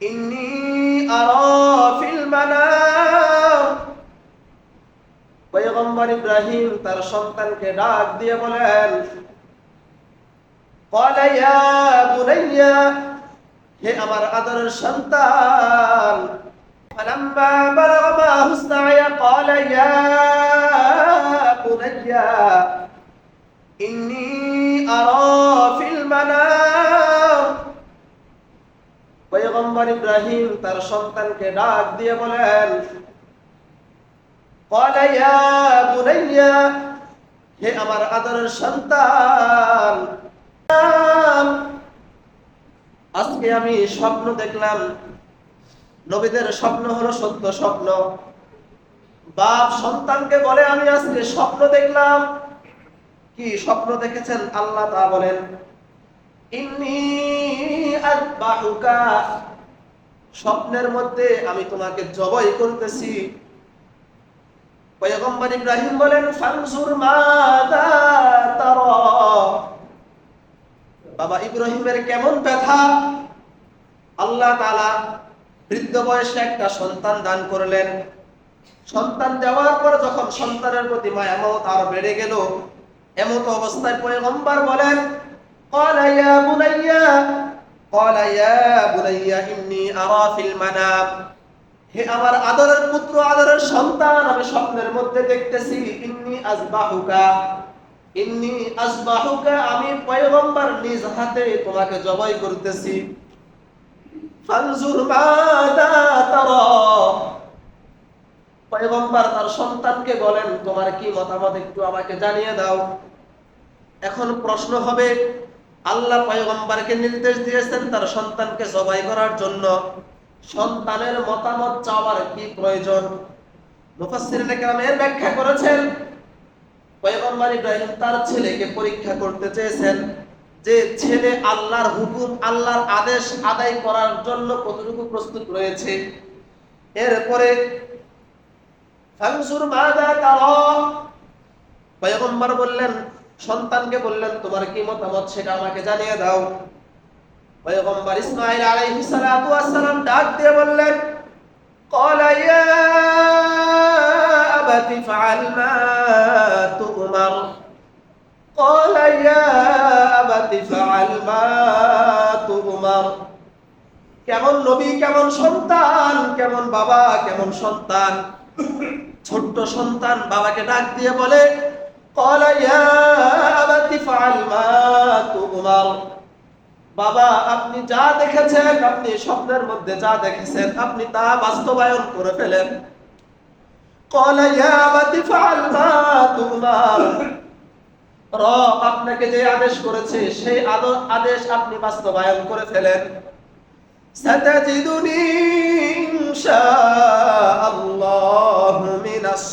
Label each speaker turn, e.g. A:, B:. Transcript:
A: ইন্নী আরা feel Manam. পয়গম্বর ইব্রাহিম তার সন্তানকে ডাক দিয়ে বলেন, ক্বালা ইয়া বুনাইয়া, হে আমার আদরের সন্তান। ফালাম্মা বালাগা মা'হু সা'য়া ক্বালা ইয়া বুনাইয়া ইন্নী আরা ফিল মানাম। পয়গম্বর ইব্রাহিম তার সন্তানকে ডাক দিয়ে বলেন, ক্বালা ইয়া বুনাইয়া, হে আমার আদরের সন্তান, আজকে আমি স্বপ্ন দেখলাম। নবীদের স্বপ্ন হলো সত্য স্বপ্ন। বাপ সন্তানকে বলে, আমি আজকে স্বপ্ন দেখলাম। কি স্বপ্ন দেখেছেন? আল্লাহ তা বলেন, ইন্নী আযবাহুকা, স্বপ্নের মধ্যে আমি তোমাকে জবাই করতেছি। পয়গম্বর ইব্রাহিম বলেন, ফানজুর মাযা তারা, বাবা ইব্রাহিমের কেমন ব্যথা। আল্লাহ তাআলা বৃদ্ধ বয়সে একটা সন্তান দান করলেন। সন্তান দেওয়ার পর যখন সন্তানের প্রতি মায়া মমতা আরো বেড়ে গেল, এমত অবস্থায় পয়গম্বর বলেন, ক্বালা ইয়া বুনাইয়া ইন্নী আরা ফিল মানাম, হে আমার আদরের পুত্র, আদরের সন্তান, আমি স্বপ্নের মধ্যে দেখতেছি, ইন্নী আযবাহুকা, আমি পয়গম্বর নিজ হাতে তোমাকে জবাই করতেছি। ফানজুর মাযা তারা, পয়গম্বর তার সন্তানকে বলেন, তোমার কি মতামত একটু আমাকে জানিয়ে দাও। এখন প্রশ্ন হবে, আল্লাহ পয়গম্বরকে নির্দেশ দিয়েছেন তার সন্তানকে জবাই করার জন্য, সন্তানের মতামত চাওয়ার কি প্রয়োজন? মুফাসসিরিনে কেরাম এর ব্যাখ্যা করেছেন, পয়গম্বর ইব্রাহিম তার ছেলেকে পরীক্ষা করতে চেয়েছেন যে ছেলে আল্লাহর হুকুম, আল্লাহর আদেশ আদায় করার জন্য কতটুকু প্রস্তুত রয়েছে। এরপরে ফানজুর মাযা তারা, পয়গম্বর বললেন, সন্তানকে বললেন, তোমার কি মতামত সেটা আমাকে জানিয়ে দাও। পয়গম্বর ইসমাঈল আলাইহিস সালাতু ওয়াস সালাম ডাক দিয়ে বললেন, ক্বালা ইয়া আবাতি ফাআল মা তু'মার, ক্বালা ইয়া আবাতি ফাআল মা তু'মার। কেমন নবী, কেমন সন্তান, কেমন বাবা, কেমন সন্তান। ছোট্ট সন্তান বাবাকে ডাক দিয়ে বলে, ক্বালা ইয়া আবাতি ফাআল মা তু'মার, বাবা আপনি যা দেখেছেন, আপনি স্বপ্নের মধ্যে যা দেখেছেন, আপনি তা বাস্তবায়ন করে ফেলেন। ক্বালা ইয়া আবাতি ফাআল মা তু'মার, রব আপনাকে যে আদেশ করেছে সেই আদেশ আপনি বাস্তবায়ন করে ফেলেন। সাতাজিদুনি ইনশাআল্লাহু মিনাস